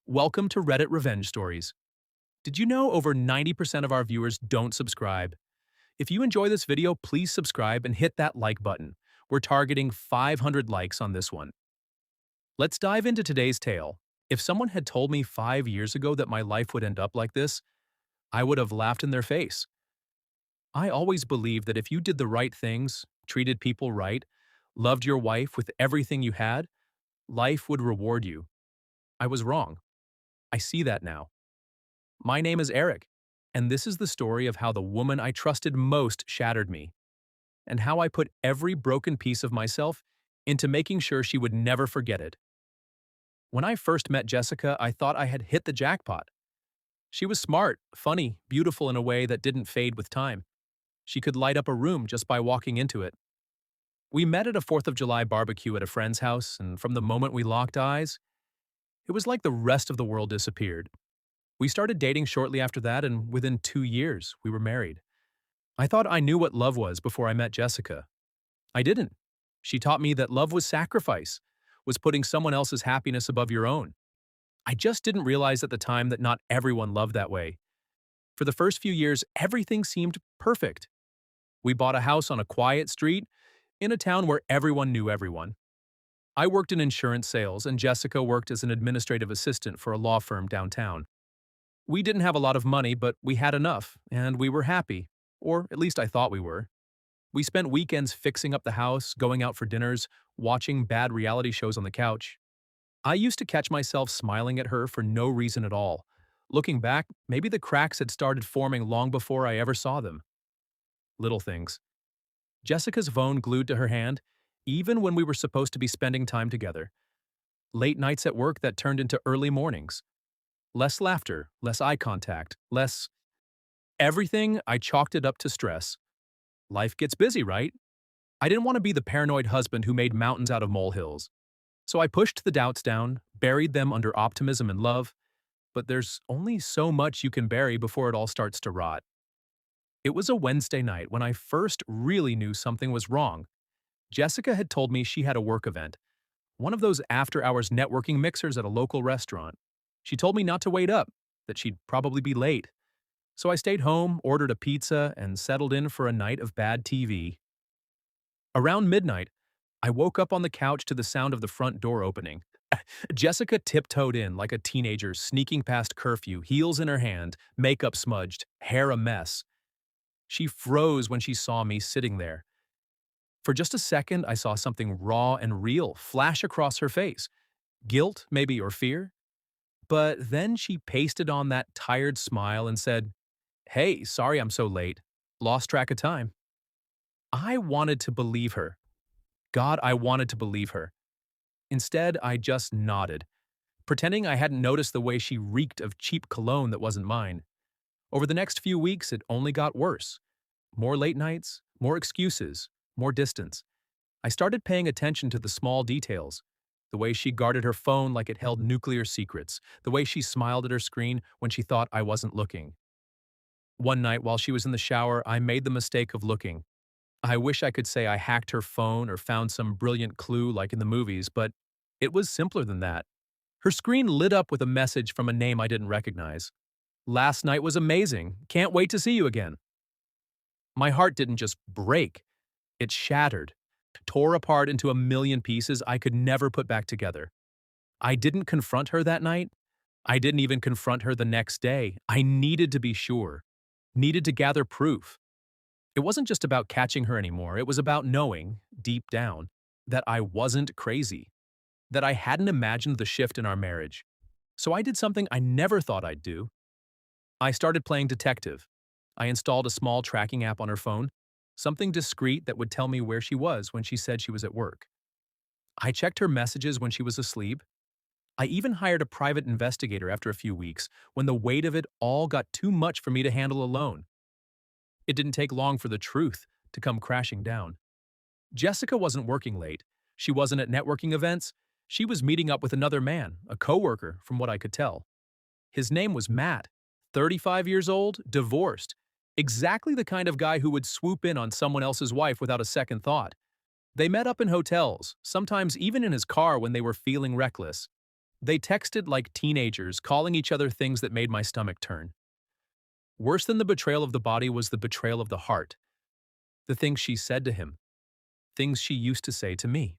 Welcome to Reddit Revenge Stories. Did you know over 90% of our viewers don't subscribe? If you enjoy this video, please subscribe and hit that like button. We're targeting 500 likes on this one. Let's dive into today's tale. If someone had told me 5 years ago that my life would end up like this, I would have laughed in their face. I always believed that if you did the right things, treated people right, loved your wife with everything you had, life would reward you. I was wrong. I see that now. My name is Eric, and this is the story of how the woman I trusted most shattered me, and how I put every broken piece of myself into making sure she would never forget it. When I first met Jessica, I thought I had hit the jackpot. She was smart, funny, beautiful in a way that didn't fade with time. She could light up a room just by walking into it. We met at a 4th of July barbecue at a friend's house, and from the moment we locked eyes, it was like the rest of the world disappeared. We started dating shortly after that, and within 2 years, we were married. I thought I knew what love was before I met Jessica. I didn't. She taught me that love was sacrifice, was putting someone else's happiness above your own. I just didn't realize at the time that not everyone loved that way. For the first few years, everything seemed perfect. We bought a house on a quiet street in a town where everyone knew everyone. I worked in insurance sales, and Jessica worked as an administrative assistant for a law firm downtown. We didn't have a lot of money, but we had enough, and we were happy. Or at least I thought we were. We spent weekends fixing up the house, going out for dinners, watching bad reality shows on the couch. I used to catch myself smiling at her for no reason at all. Looking back, maybe the cracks had started forming long before I ever saw them. Little things. Jessica's phone glued to her hand, even when we were supposed to be spending time together. Late nights at work that turned into early mornings. Less laughter, less eye contact, less everything. I chalked it up to stress. Life gets busy, right? I didn't want to be the paranoid husband who made mountains out of molehills. So I pushed the doubts down, buried them under optimism and love, but there's only so much you can bury before it all starts to rot. It was a Wednesday night when I first really knew something was wrong. Jessica had told me she had a work event, one of those after-hours networking mixers at a local restaurant. She told me not to wait up, that she'd probably be late. So I stayed home, ordered a pizza, and settled in for a night of bad TV. Around midnight, I woke up on the couch to the sound of the front door opening. Jessica tiptoed in like a teenager sneaking past curfew, heels in her hand, makeup smudged, hair a mess. She froze when she saw me sitting there. For just a second, I saw something raw and real flash across her face. Guilt, maybe, or fear. But then she pasted on that tired smile and said, "Hey, sorry I'm so late. Lost track of time." I wanted to believe her. God, I wanted to believe her. Instead, I just nodded, pretending I hadn't noticed the way she reeked of cheap cologne that wasn't mine. Over the next few weeks, it only got worse. More late nights, more excuses, more distance. I started paying attention to the small details. The way she guarded her phone like it held nuclear secrets. The way she smiled at her screen when she thought I wasn't looking. One night while she was in the shower, I made the mistake of looking. I wish I could say I hacked her phone or found some brilliant clue like in the movies, but it was simpler than that. Her screen lit up with a message from a name I didn't recognize. "Last night was amazing. Can't wait to see you again." My heart didn't just break. It shattered, tore apart into a million pieces I could never put back together. I didn't confront her that night. I didn't even confront her the next day. I needed to be sure, needed to gather proof. It wasn't just about catching her anymore. It was about knowing, deep down, that I wasn't crazy, that I hadn't imagined the shift in our marriage. So I did something I never thought I'd do. I started playing detective. I installed a small tracking app on her phone, something discreet that would tell me where she was when she said she was at work. I checked her messages when she was asleep. I even hired a private investigator after a few weeks when the weight of it all got too much for me to handle alone. It didn't take long for the truth to come crashing down. Jessica wasn't working late. She wasn't at networking events. She was meeting up with another man, a coworker, from what I could tell. His name was Matt, 35 years old, divorced. Exactly the kind of guy who would swoop in on someone else's wife without a second thought. They met up in hotels, sometimes even in his car when they were feeling reckless. They texted like teenagers, calling each other things that made my stomach turn. Worse than the betrayal of the body was the betrayal of the heart. The things she said to him, things she used to say to me.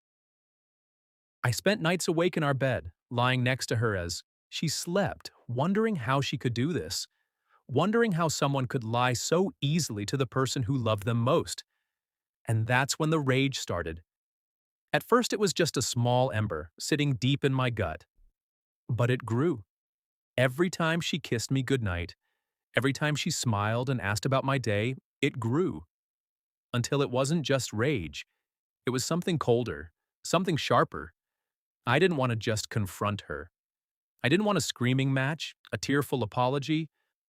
I spent nights awake in our bed, lying next to her as she slept, wondering how she could do this, wondering how someone could lie so easily to the person who loved them most. And that's when the rage started. At first, it was just a small ember sitting deep in my gut. But it grew. Every time she kissed me goodnight, every time she smiled and asked about my day, it grew. Until it wasn't just rage. It was something colder, something sharper. I didn't want to just confront her. I didn't want a screaming match, a tearful apology,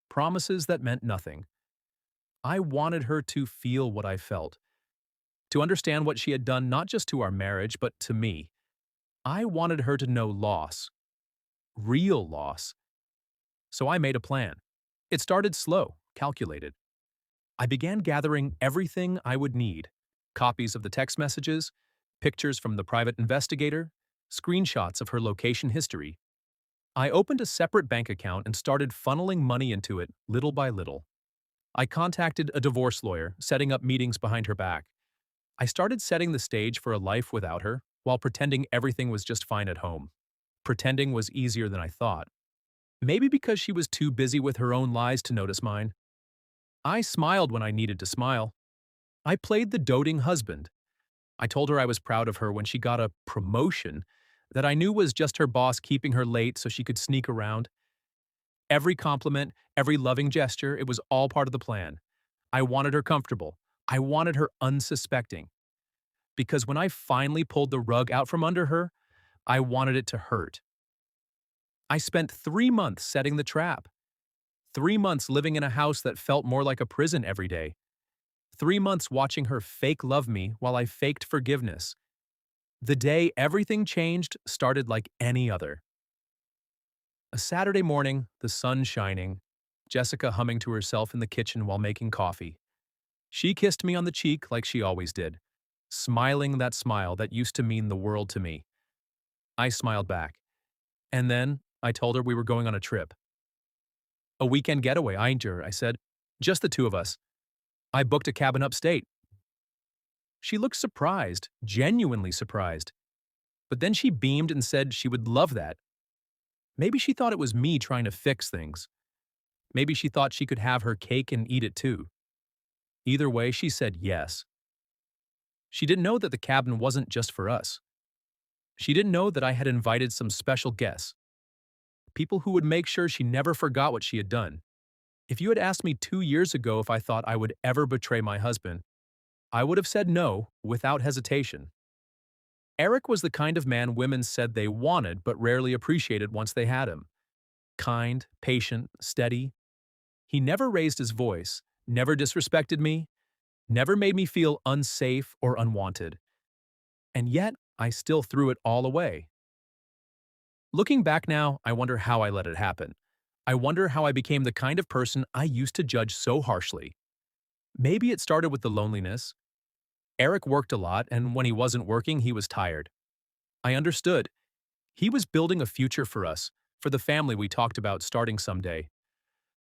promises that meant nothing. I wanted her to feel what I felt, to understand what she had done not just to our marriage, but to me. I wanted her to know loss, real loss. So I made a plan. It started slow, calculated. I began gathering everything I would need: copies of the text messages, pictures from the private investigator, screenshots of her location history. I opened a separate bank account and started funneling money into it little by little. I contacted a divorce lawyer, setting up meetings behind her back. I started setting the stage for a life without her, while pretending everything was just fine at home. Pretending was easier than I thought. Maybe because she was too busy with her own lies to notice mine. I smiled when I needed to smile. I played the doting husband. I told her I was proud of her when she got a promotion that I knew was just her boss keeping her late so she could sneak around. Every compliment, every loving gesture, it was all part of the plan. I wanted her comfortable. I wanted her unsuspecting. Because when I finally pulled the rug out from under her, I wanted it to hurt. I spent 3 months setting the trap. 3 months living in a house that felt more like a prison every day. 3 months watching her fake love me while I faked forgiveness. The day everything changed started like any other. A Saturday morning, the sun shining, Jessica humming to herself in the kitchen while making coffee. She kissed me on the cheek like she always did, smiling that smile that used to mean the world to me. I smiled back. And then I told her we were going on a trip. A weekend getaway, I said. Just the two of us. I booked a cabin upstate. She looked surprised, genuinely surprised. But then she beamed and said she would love that. Maybe she thought it was me trying to fix things. Maybe she thought she could have her cake and eat it too. Either way, she said yes. She didn't know that the cabin wasn't just for us. She didn't know that I had invited some special guests. People who would make sure she never forgot what she had done. If you had asked me 2 years ago if I thought I would ever betray my husband, I would have said no without hesitation. Eric was the kind of man women said they wanted but rarely appreciated once they had him. Kind, patient, steady. He never raised his voice, never disrespected me, never made me feel unsafe or unwanted. And yet, I still threw it all away. Looking back now, I wonder how I let it happen. I wonder how I became the kind of person I used to judge so harshly. Maybe it started with the loneliness. Eric worked a lot, and when he wasn't working, he was tired. I understood. He was building a future for us, for the family we talked about starting someday.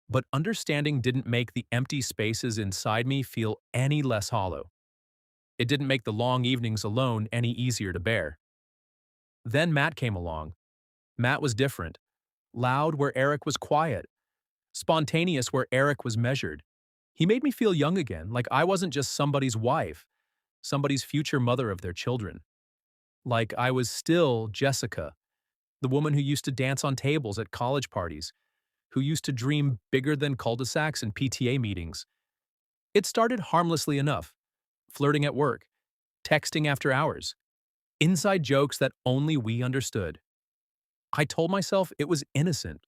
But understanding didn't make the empty spaces inside me feel any less hollow. It didn't make the long evenings alone any easier to bear. Then Matt came along. Matt was different. Loud where Eric was quiet. Spontaneous where Eric was measured. He made me feel young again, like I wasn't just somebody's wife, somebody's future mother of their children. Like I was still Jessica, the woman who used to dance on tables at college parties, who used to dream bigger than cul-de-sacs and PTA meetings. It started harmlessly enough. Flirting at work, texting after hours, inside jokes that only we understood. I told myself it was innocent,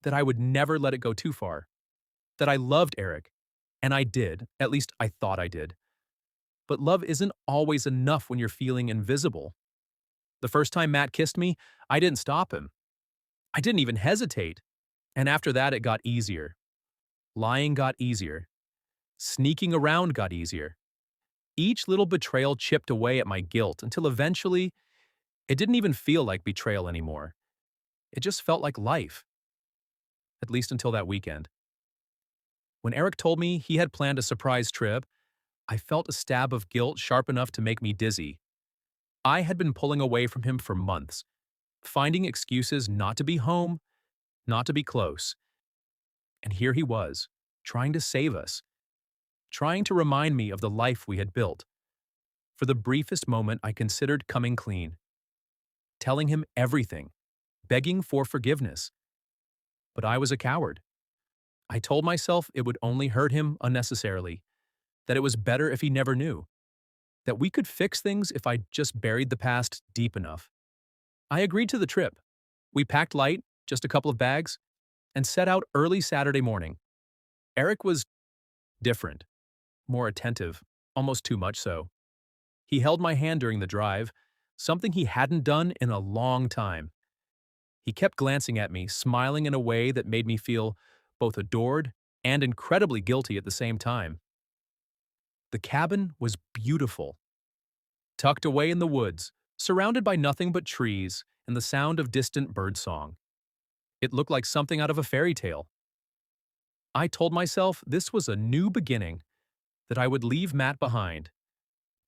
that I would never let it go too far, that I loved Eric, and I did, at least I thought I did. But love isn't always enough when you're feeling invisible. The first time Matt kissed me, I didn't stop him. I didn't even hesitate. And after that, it got easier. Lying got easier. Sneaking around got easier. Each little betrayal chipped away at my guilt until eventually, it didn't even feel like betrayal anymore. It just felt like life, at least until that weekend. When Eric told me he had planned a surprise trip, I felt a stab of guilt sharp enough to make me dizzy. I had been pulling away from him for months, finding excuses not to be home, not to be close. And here he was, trying to save us, trying to remind me of the life we had built. For the briefest moment, I considered coming clean, telling him everything, begging for forgiveness. But I was a coward. I told myself it would only hurt him unnecessarily, that it was better if he never knew, that we could fix things if I just buried the past deep enough. I agreed to the trip. We packed light, just a couple of bags, and set out early Saturday morning. Eric was different, more attentive, almost too much so. He held my hand during the drive, something he hadn't done in a long time. He kept glancing at me, smiling in a way that made me feel both adored and incredibly guilty at the same time. The cabin was beautiful, tucked away in the woods, surrounded by nothing but trees and the sound of distant birdsong. It looked like something out of a fairy tale. I told myself this was a new beginning, that I would leave Matt behind,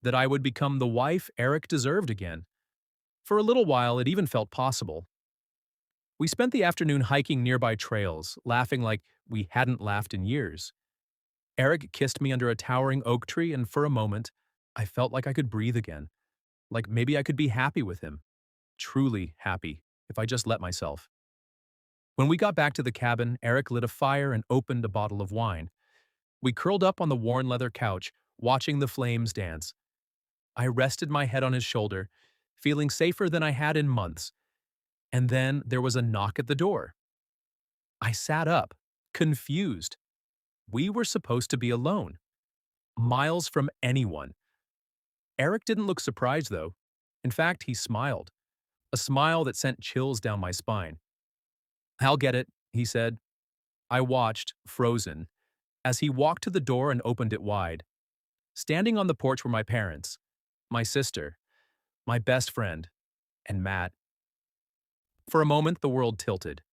that I would become the wife Eric deserved again. For a little while, it even felt possible. We spent the afternoon hiking nearby trails, laughing like we hadn't laughed in years. Eric kissed me under a towering oak tree, and for a moment, I felt like I could breathe again, like maybe I could be happy with him, truly happy, if I just let myself. When we got back to the cabin, Eric lit a fire and opened a bottle of wine. We curled up on the worn leather couch, watching the flames dance. I rested my head on his shoulder, feeling safer than I had in months. And then there was a knock at the door. I sat up, confused. We were supposed to be alone, miles from anyone. Eric didn't look surprised, though. In fact, he smiled, a smile that sent chills down my spine. "I'll get it," he said. I watched, frozen, as he walked to the door and opened it wide. Standing on the porch were my parents, my sister, my best friend, and Matt. For a moment, the world tilted.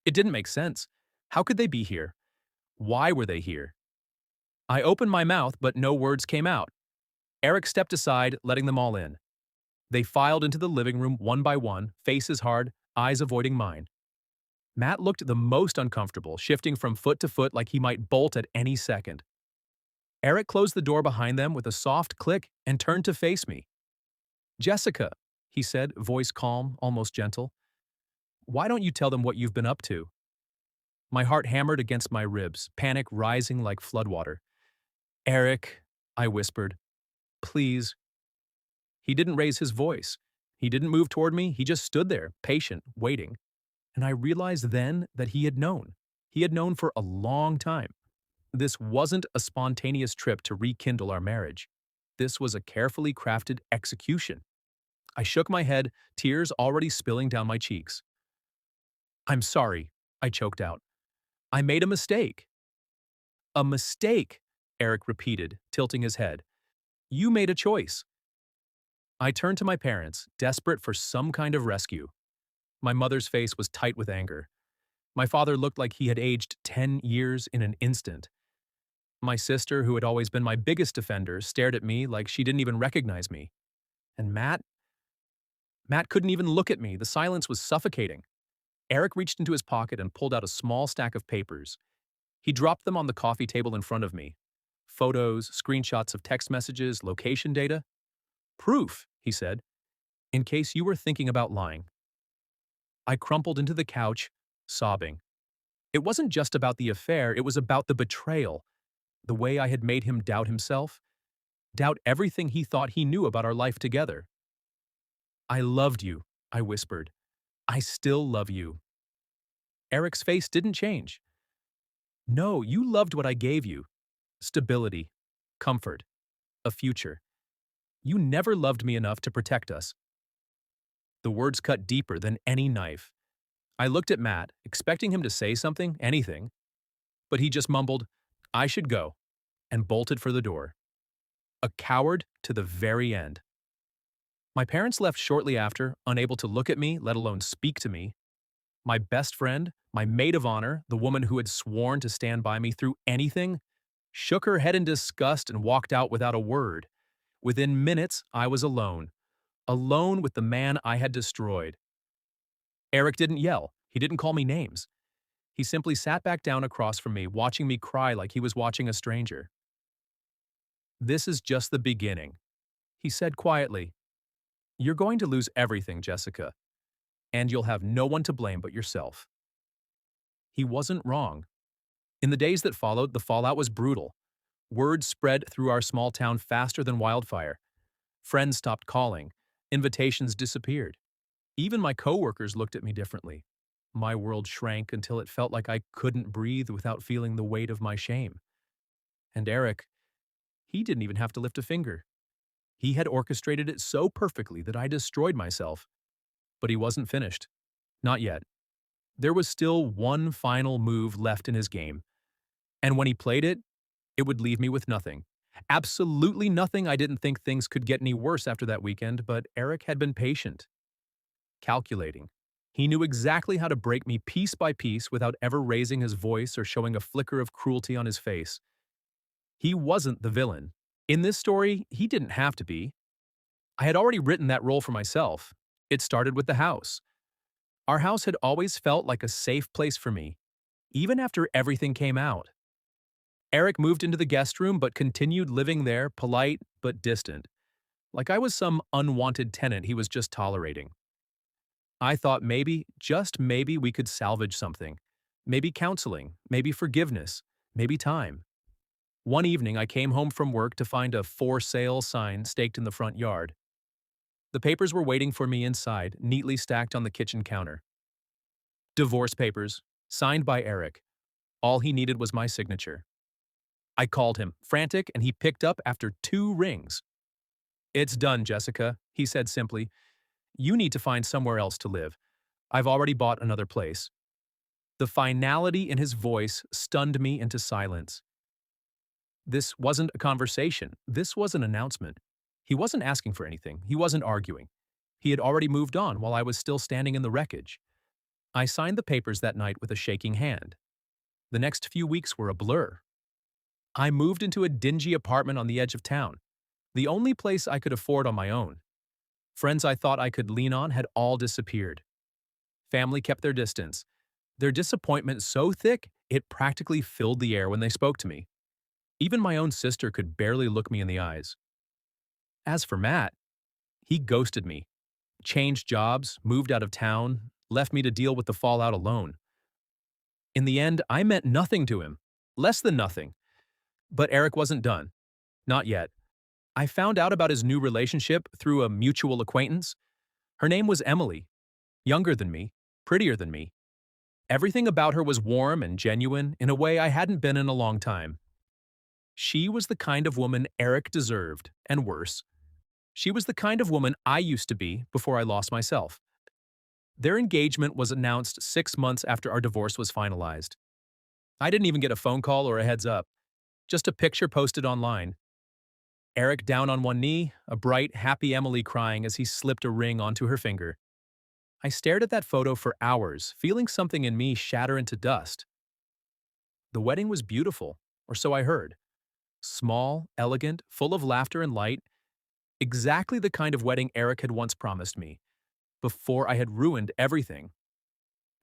It didn't make sense. How could they be here? Why were they here? I opened my mouth, but no words came out. Eric stepped aside, letting them all in. They filed into the living room one by one, faces hard, eyes avoiding mine. Matt looked the most uncomfortable, shifting from foot to foot like he might bolt at any second. Eric closed the door behind them with a soft click and turned to face me. "Jessica," he said, voice calm, almost gentle. "Why don't you tell them what you've been up to?" My heart hammered against my ribs, panic rising like floodwater. "Eric," I whispered, "please." He didn't raise his voice. He didn't move toward me. He just stood there, patient, waiting. And I realized then that he had known. He had known for a long time. This wasn't a spontaneous trip to rekindle our marriage. This was a carefully crafted execution. I shook my head, tears already spilling down my cheeks. "I'm sorry," I choked out. "I made a mistake." "A mistake," Eric repeated, tilting his head. "You made a choice." I turned to my parents, desperate for some kind of rescue. My mother's face was tight with anger. My father looked like he had aged 10 years in an instant. My sister, who had always been my biggest defender, stared at me like she didn't even recognize me. And Matt couldn't even look at me. The silence was suffocating. Eric reached into his pocket and pulled out a small stack of papers. He dropped them on the coffee table in front of me. Photos, screenshots of text messages, location data. "Proof," he said, "in case you were thinking about lying." I crumpled into the couch, sobbing. It wasn't just about the affair, it was about the betrayal, the way I had made him doubt himself, doubt everything he thought he knew about our life together. "I loved you," I whispered. "I still love you." Eric's face didn't change. "No, you loved what I gave you. Stability, comfort, a future. You never loved me enough to protect us." The words cut deeper than any knife. I looked at Matt, expecting him to say something, anything, but he just mumbled, "I should go," and bolted for the door. A coward to the very end. My parents left shortly after, unable to look at me, let alone speak to me. My best friend, my maid of honor, the woman who had sworn to stand by me through anything, shook her head in disgust and walked out without a word. Within minutes, I was alone. Alone with the man I had destroyed. Eric didn't yell. He didn't call me names. He simply sat back down across from me, watching me cry like he was watching a stranger. "This is just the beginning," he said quietly. "You're going to lose everything, Jessica, and you'll have no one to blame but yourself." He wasn't wrong. In the days that followed, the fallout was brutal. Word spread through our small town faster than wildfire. Friends stopped calling. Invitations disappeared. Even my coworkers looked at me differently. My world shrank until it felt like I couldn't breathe without feeling the weight of my shame. And Eric, he didn't even have to lift a finger. He had orchestrated it so perfectly that I destroyed myself. But he wasn't finished. Not yet. There was still one final move left in his game. And when he played it, it would leave me with nothing. Absolutely nothing. I didn't think things could get any worse after that weekend, but Eric had been patient, calculating. He knew exactly how to break me piece by piece without ever raising his voice or showing a flicker of cruelty on his face. He wasn't the villain. In this story, he didn't have to be. I had already written that role for myself. It started with the house. Our house had always felt like a safe place for me, even after everything came out. Eric moved into the guest room but continued living there, polite but distant, like I was some unwanted tenant he was just tolerating. I thought maybe, just maybe, we could salvage something. Maybe counseling, maybe forgiveness, maybe time. One evening, I came home from work to find a "for sale" sign staked in the front yard. The papers were waiting for me inside, neatly stacked on the kitchen counter. Divorce papers, signed by Eric. All he needed was my signature. I called him, frantic, and he picked up after 2 rings. "It's done, Jessica," he said simply. "You need to find somewhere else to live. I've already bought another place." The finality in his voice stunned me into silence. This wasn't a conversation. This was an announcement. He wasn't asking for anything. He wasn't arguing. He had already moved on while I was still standing in the wreckage. I signed the papers that night with a shaking hand. The next few weeks were a blur. I moved into a dingy apartment on the edge of town, the only place I could afford on my own. Friends I thought I could lean on had all disappeared. Family kept their distance, their disappointment so thick it practically filled the air when they spoke to me. Even my own sister could barely look me in the eyes. As for Matt, he ghosted me, changed jobs, moved out of town, left me to deal with the fallout alone. In the end, I meant nothing to him, less than nothing. But Eric wasn't done. Not yet. I found out about his new relationship through a mutual acquaintance. Her name was Emily, younger than me, prettier than me. Everything about her was warm and genuine in a way I hadn't been in a long time. She was the kind of woman Eric deserved, and worse. She was the kind of woman I used to be before I lost myself. Their engagement was announced 6 months after our divorce was finalized. I didn't even get a phone call or a heads up, just a picture posted online. Eric down on one knee, a bright, happy Emily crying as he slipped a ring onto her finger. I stared at that photo for hours, feeling something in me shatter into dust. The wedding was beautiful, or so I heard. Small, elegant, full of laughter and light, exactly the kind of wedding Eric had once promised me, before I had ruined everything.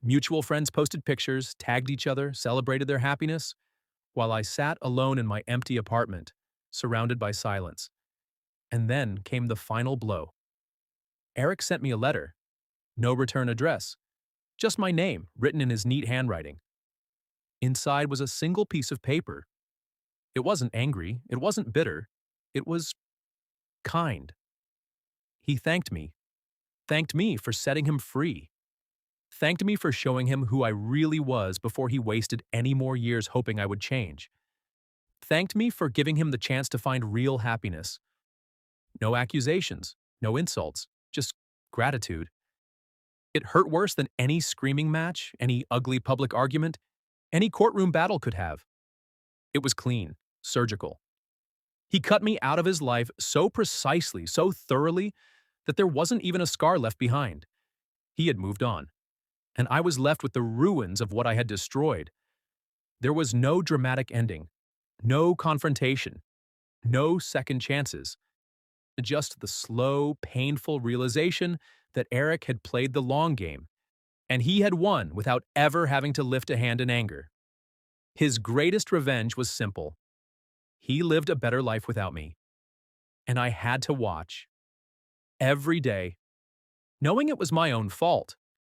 Mutual friends posted pictures, tagged each other, celebrated their happiness, while I sat alone in my empty apartment, surrounded by silence. And then came the final blow. Eric sent me a letter. No return address. Just my name, written in his neat handwriting. Inside was a single piece of paper. It wasn't angry. It wasn't bitter. It was kind. He thanked me. Thanked me for setting him free. Thanked me for showing him who I really was before he wasted any more years hoping I would change. Thanked me for giving him the chance to find real happiness. No accusations, no insults, just gratitude. It hurt worse than any screaming match, any ugly public argument, any courtroom battle could have. It was clean, surgical. He cut me out of his life so precisely, so thoroughly, that there wasn't even a scar left behind. He had moved on. and I was left with the ruins of what I had destroyed. There was no dramatic ending, no confrontation, no second chances, just the slow, painful realization that Eric had played the long game, and he had won without ever having to lift a hand in anger. His greatest revenge was simple. He lived a better life without me, and I had to watch every day, knowing it was my own fault.